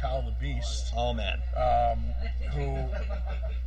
Kyle the Beast. Oh, man. Who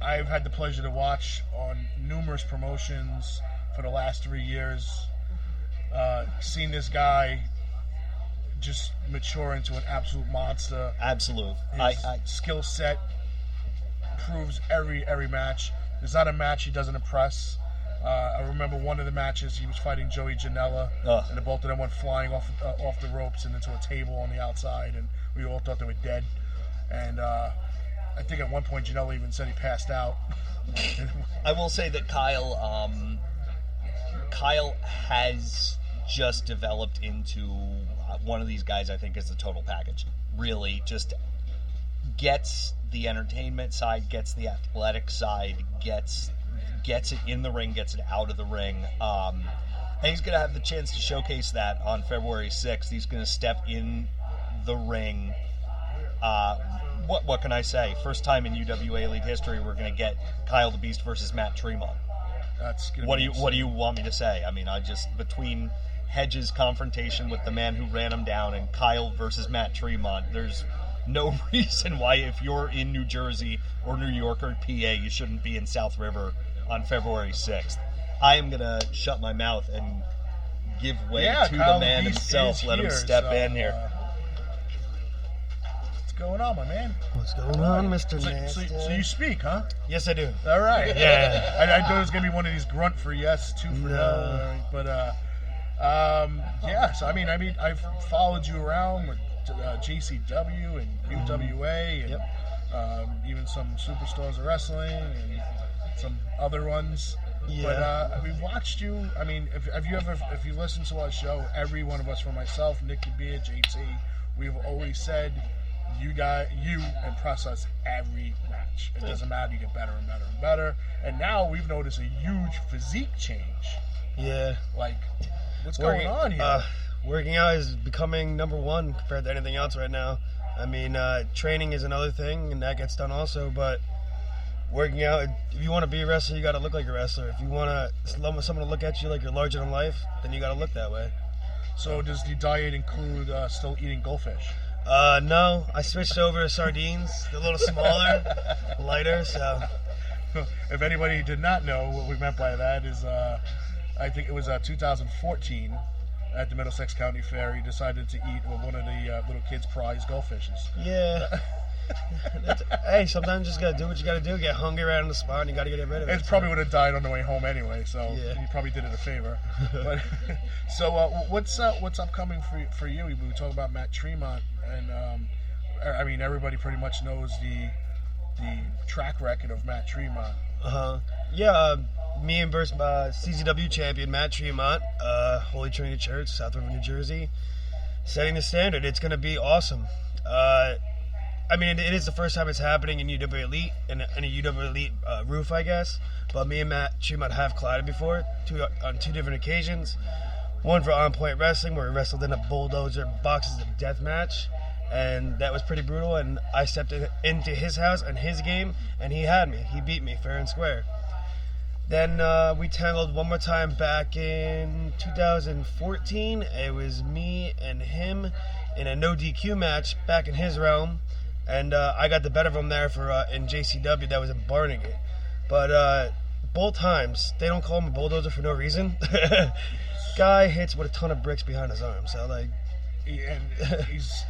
I've had the pleasure to watch on numerous promotions for the last 3 years. Seen this guy just mature into an absolute monster. Absolute. His skill set proves every match. There's not a match he doesn't impress. I remember one of the matches he was fighting Joey Janela, and the both of them went flying off the ropes and into a table on the outside, and we all thought they were dead. And I think at one point Janela even said he passed out. I will say that Kyle has just developed into one of these guys. I think is the total package. Really, just gets the entertainment side, gets the athletic side, gets it in the ring, gets it out of the ring. And he's going to have the chance to showcase that on February 6th. He's going to step in the ring. What can I say? First time in UWA Elite history, we're going to get Kyle the Beast versus Matt Tremont. That's what do you want me to say? I mean, between Hedges' confrontation with the man who ran him down and Kyle versus Matt Tremont, there's no reason why, if you're in New Jersey or New York or PA, you shouldn't be in South River on February 6th. I am going to shut my mouth and give way to Kyle the man himself. Let him step in here. What's going on, my man? What's going on, Mr. Nasty? So you speak, huh? Yes, I do. All right. Yeah. I thought it was going to be one of these grunt for yes, two for no. But, yeah, so I mean, I've followed you around with JCW and UWA and even some Superstores of wrestling and some other ones. Yeah. But we've watched you. I mean, if you listen to our show, every one of us, from myself, Nick Kabir, JT, we've always said you impress us every match. It doesn't matter, you get better and better and better. And now we've noticed a huge physique change. Yeah. Like, what's going on here? Working out is becoming number one compared to anything else right now. I mean, training is another thing, and that gets done also, but working out, if you want to be a wrestler, you got to look like a wrestler. If you want someone to look at you like you're larger than life, then you got to look that way. So does the diet include still eating goldfish? No, I switched over to sardines. They're a little smaller, lighter, so. If anybody did not know, what we meant by that is, I think it was 2014 at the Middlesex County Fair, he decided to eat one of the little kids' prize goldfishes. Yeah. Hey, sometimes you just got to do what you got to do. Get hungry right on the spot, and you got to get rid of it. It probably would have died on the way home anyway, so he probably did it a favor. But, so what's upcoming for you? We were talking about Matt Tremont, and I mean, everybody pretty much knows the track record of Matt Tremont. Yeah, me and versus CZW champion Matt Tremont, Holy Trinity Church, South River, New Jersey, setting the standard. It's going to be awesome. I mean, it is the first time it's happening in UWA Elite, in a UWA Elite roof, I guess. But me and Matt Tremont have collided before, on two different occasions. One for On Point Wrestling, where we wrestled in a bulldozer boxes of death match, and that was pretty brutal. And I stepped into his house and his game, and he had me. He beat me fair and square. Then we tangled one more time back in 2014. It was me and him in a no DQ match back in his realm. And I got the better of him there in JCW. That was in Barnegat. But both times, they don't call him a bulldozer for no reason. Guy hits with a ton of bricks behind his arm. So like, he's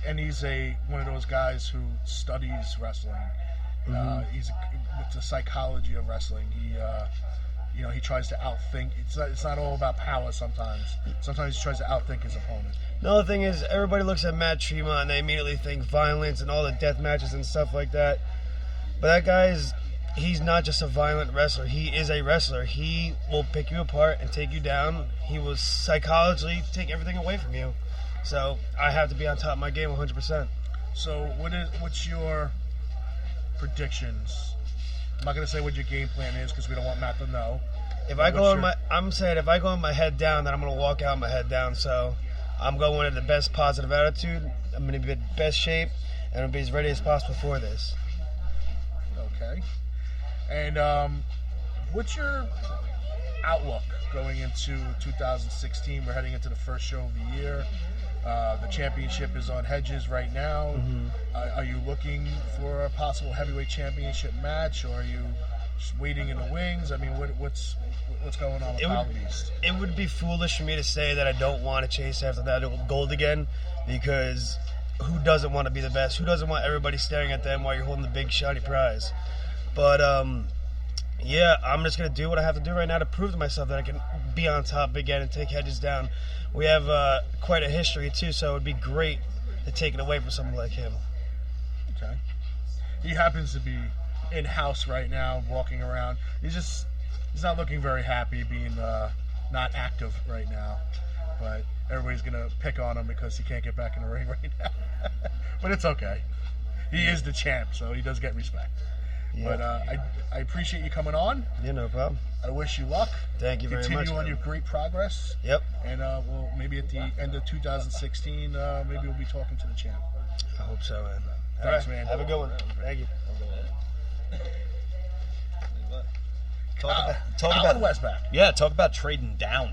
one of those guys who studies wrestling. He's with the psychology of wrestling. He tries to outthink. It's not all about power sometimes. Sometimes he tries to outthink his opponent. Another thing is, everybody looks at Matt Tremont and they immediately think violence and all the death matches and stuff like that. But that guy he's not just a violent wrestler. He is a wrestler. He will pick you apart and take you down. He will psychologically take everything away from you. So I have to be on top of my game 100%. So what's your predictions? I'm not going to say what your game plan is because we don't want Matt to know. I'm saying if I go in my head down, then I'm going to walk out my head down. So I'm going in the best positive attitude. I'm going to be in the best shape, and I'll be as ready as possible for this. Okay. And what's your outlook going into 2016. We're heading into the first show of the year. The championship is on Hedges right now. Are you looking for a possible heavyweight championship match, or are you just waiting in the wings? I mean, what's going on with Power Beast? It would be foolish for me to say that I don't want to chase after that gold again, because who doesn't want to be the best? Who doesn't want everybody staring at them while you're holding the big shiny prize? But yeah, I'm just going to do what I have to do right now to prove to myself that I can be on top again and take Hedges down. We have quite a history, too, so it would be great to take it away from someone like him. Okay. He happens to be in-house right now, walking around. He's not looking very happy being not active right now. But everybody's going to pick on him because he can't get back in the ring right now. But it's okay. He is the champ, so he does get respect. Yeah. But I appreciate you coming on. Yeah, no problem. I wish you luck. Thank you very much. Continue on your great progress. Yep. And well, maybe at the end of 2016, maybe we'll be talking to the champ. I hope so, man. Thanks, right, man. Have a good one. Thank you. Talk about Westback. Yeah, talk about trading down.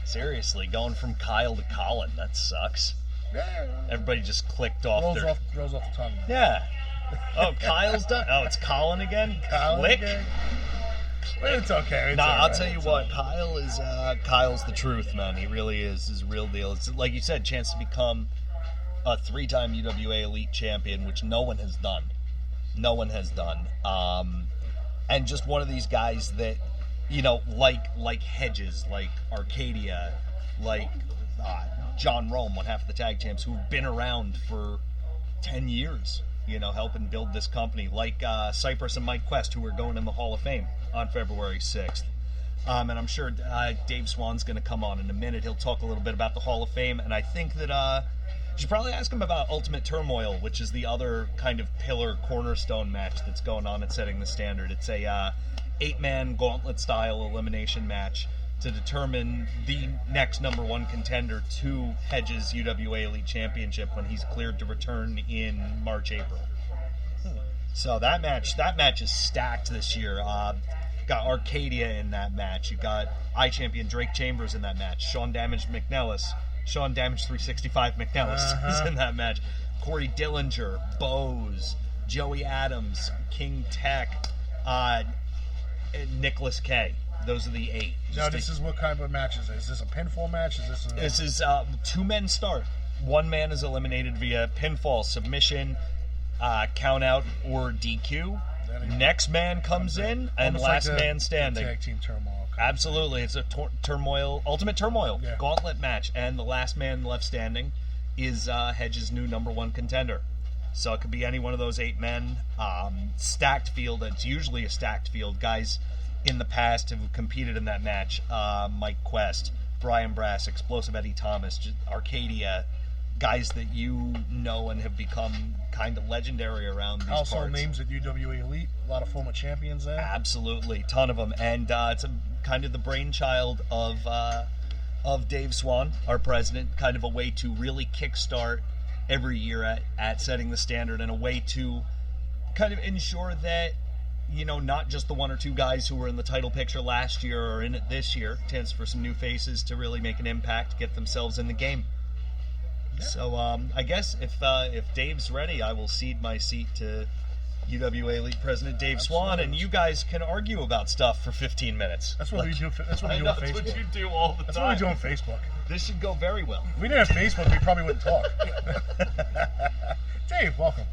Seriously, going from Kyle to Colin. That sucks. Yeah. Everybody just clicked off. Rolls off the tongue. Yeah. Oh, Kyle's done. Oh, it's Colin again. Click. Again. But it's okay. I'll tell you what. Kyle's the truth, man. He really is. His real deal. It's like you said, chance to become a 3-time UWA Elite Champion, which no one has done. No one has done. And just one of these guys that, you know, like Hedges, like Arcadia, like John Rome, one half of the tag champs, who've been around for 10 years, you know, helping build this company, like Cypress and Mike Quest, who are going in the Hall of Fame on February 6th. And I'm sure Dave Swan's going to come on in a minute. He'll talk a little bit about the Hall of Fame, and I think that you should probably ask him about Ultimate Turmoil, which is the other kind of pillar cornerstone match that's going on at Setting the Standard. It's a 8-man gauntlet-style elimination match to determine the next number one contender to Hedges' UWA Elite Championship when he's cleared to return in March, April. So that match is stacked this year. Got Arcadia in that match. You got I-Champion Drake Chambers in that match. Sean Damage 365 McNellis is in that match. Corey Dillinger, Bose, Joey Adams, King Tech, Nicholas K. Those are the 8. Now, this is what kind of match is this? Is this a pinfall match? This is 2 men start. 1 man is eliminated via pinfall, submission, count out, or DQ. Next man comes in, and last man standing. Tag team turmoil. Absolutely, it's a ultimate turmoil gauntlet match, and the last man left standing is Hedges' new number one contender. So it could be any one of those 8 men. Stacked field. It's usually a stacked field. Guys in the past have competed in that match. Mike Quest, Brian Brass, Explosive Eddie Thomas, Arcadia, guys that you know and have become kind of legendary around these parts. Household names at UWA Elite. A lot of former champions there. Absolutely, ton of them, and it's kind of the brainchild of Dave Swan, our president. Kind of a way to really kickstart every year at Setting the Standard, and a way to kind of ensure that, you know, not just the 1 or 2 guys who were in the title picture last year or in it this year, chance for some new faces to really make an impact, get themselves in the game. Yeah. So I guess if Dave's ready, I will cede my seat to UWA Elite President Dave Swan, and you guys can argue about stuff for 15 minutes. That's what we do. That's what we do on Facebook. That's what you do all the time. That's what we do on Facebook. This should go very well. If we didn't have Facebook, we probably wouldn't talk. Dave, welcome.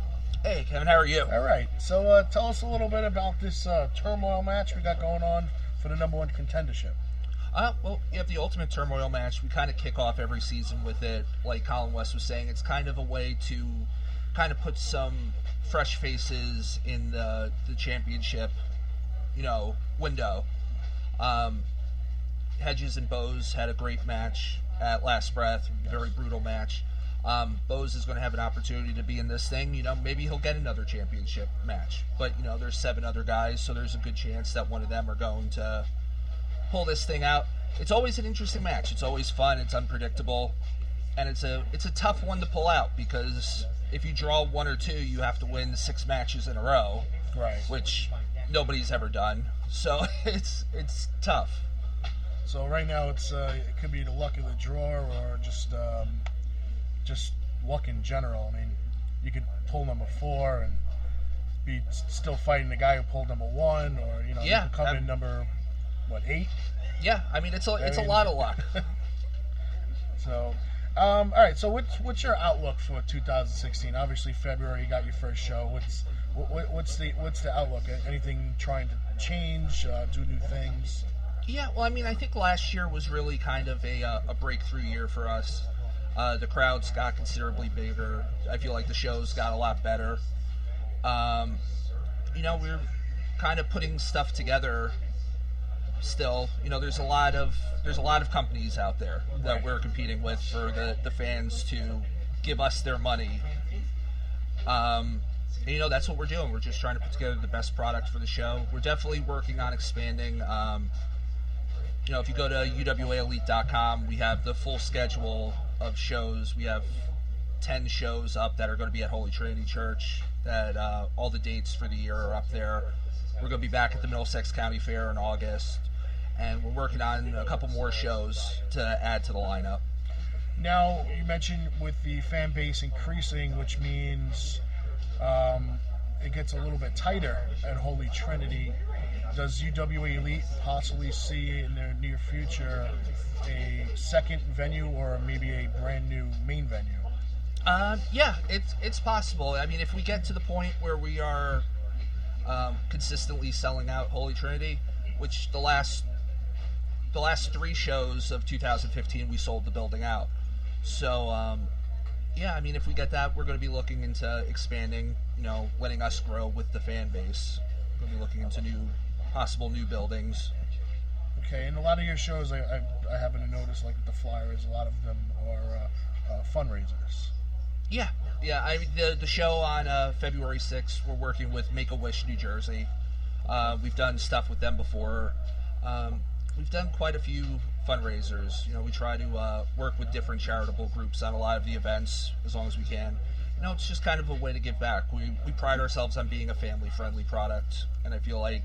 Hey, Kevin, how are you? All right. So tell us a little bit about this turmoil match we got going on for the number one contendership. Well, you have the Ultimate Turmoil match. We kind of kick off every season with it. Like Colin West was saying, it's kind of a way to kind of put some fresh faces in the championship, you know, window. Hedges and Bose had a great match at Last Breath. Very brutal match. Bose is going to have an opportunity to be in this thing. You know, maybe he'll get another championship match. But, you know, there's 7 other guys, so there's a good chance that one of them are going to pull this thing out. It's always an interesting match. It's always fun. It's unpredictable. And it's a tough one to pull out, because if you draw 1 or 2, you have to win 6 matches in a row. Right. Which nobody's ever done. So it's tough. So right now it could be the luck of the draw or just luck in general. I mean, you could pull number 4 and be still fighting the guy who pulled number 1, or you could come in number 8. Yeah, I mean it's a lot of luck. So, all right. So what's your outlook for 2016? Obviously February you got your first show. What's the outlook? Anything trying to change? Do new things? Yeah, well, I mean, I think last year was really kind of a breakthrough year for us. The crowds got considerably bigger. I feel like the shows got a lot better. We're kind of putting stuff together still. There's a lot of companies out there that we're competing with for the fans to give us their money. That's what we're doing. We're just trying to put together the best product for the show. We're definitely working on expanding. If you go to UWAelite.com, we have the full schedule of shows. We have 10 shows up that are going to be at Holy Trinity Church. That all the dates for the year are up there. We're going to be back at the Middlesex County Fair in August, and we're working on a couple more shows to add to the lineup. Now, you mentioned with the fan base increasing, which means it gets a little bit tighter at Holy Trinity. Does UWA Elite possibly see in their near future a second venue or maybe a brand new main venue? Yeah, it's possible. I mean, if we get to the point where we are consistently selling out Holy Trinity, which the last 3 shows of 2015 we sold the building out. So, I mean, if we get that, we're going to be looking into expanding, letting us grow with the fan base. We're going to be looking into possible new buildings. Okay, and a lot of your shows, I happen to notice, like with the Flyers, a lot of them are fundraisers. Yeah. I mean, the show on February 6th, we're working with Make-A-Wish, New Jersey. We've done stuff with them before. We've done quite a few fundraisers. We try to work with different charitable groups on a lot of the events as long as we can. It's just kind of a way to give back. We pride ourselves on being a family-friendly product, and I feel like,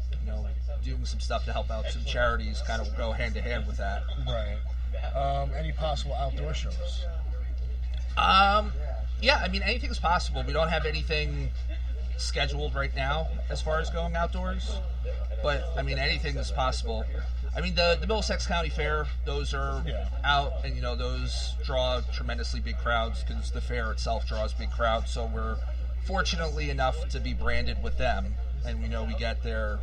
doing some stuff to help out some charities kind of go hand-to-hand with that. Right. Any possible outdoor shows? Yeah, I mean, anything's possible. We don't have anything scheduled right now as far as going outdoors, but, I mean, anything is possible. I mean, the Middlesex County Fair, those are out, and, those draw tremendously big crowds because the fair itself draws big crowds, so we're fortunately enough to be branded with them, and we know we get their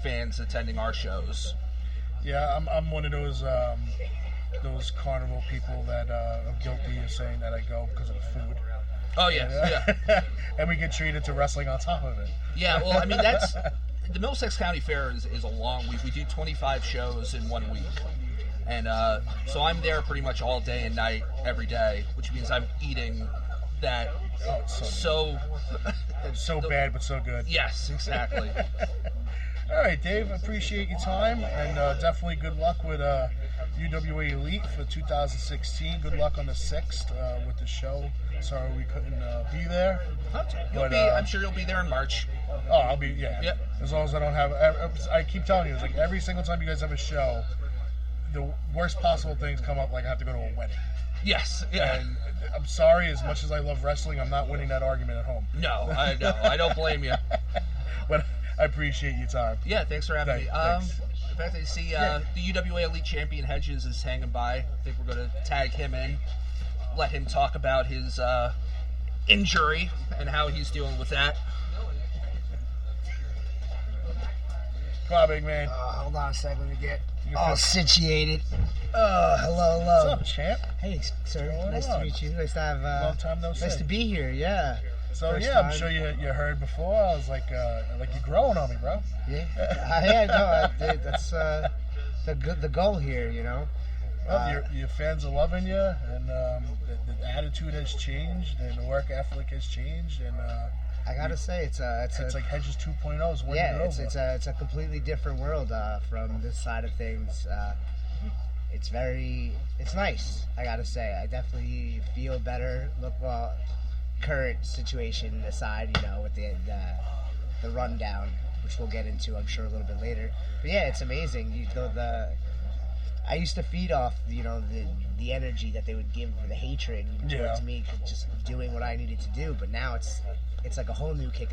fans attending our shows. Yeah, I'm one of those carnival people that are guilty of saying that I go because of the food. Oh, yeah. And we get treated to wrestling on top of it. Yeah, well, I mean, the Middlesex County Fair is a long week. We do 25 shows in 1 week. And so I'm there pretty much all day and night, every day, which means I'm eating that so bad, but so good. Yes, exactly. All right, Dave, appreciate your time, and definitely good luck with UWA Elite for 2016. Good luck on the 6th with the show. Sorry we couldn't be there. I'm sure you'll be there in March. Oh, I'll be, Yep. As long as I don't have, I keep telling you, it's like every single time you guys have a show, the worst possible things come up, like I have to go to a wedding. Yes, yeah. And I'm sorry, as much as I love wrestling, I'm not winning that argument at home. No, I know. I don't blame you. But I appreciate your time. Yeah, thanks for having me. Thanks. In fact, I see the UWA Elite Champion Hedges is hanging by. I think we're going to tag him in, let him talk about his injury and how he's dealing with that. Come on, big man. Hold on a second to get all situated. Hello. What's up, champ? Hey, sir. Nice to meet you. Nice to have. Long time no see. Nice to be here. Yeah. So First I'm time. sure you heard before. I was like you're growing on me, bro. Yeah. That's the goal here. Well, your fans are loving you, and the attitude has changed, and the work ethic has changed, and I gotta say it's like Hedges 2.0 is winning it over. It's a completely different world from this side of things. It's nice. I gotta say, I definitely feel better. Current situation aside, with the rundown, which we'll get into, I'm sure, a little bit later. But yeah, it's amazing. I used to feed off, the energy that they would give, the hatred towards me, just doing what I needed to do. But now it's like a whole new kick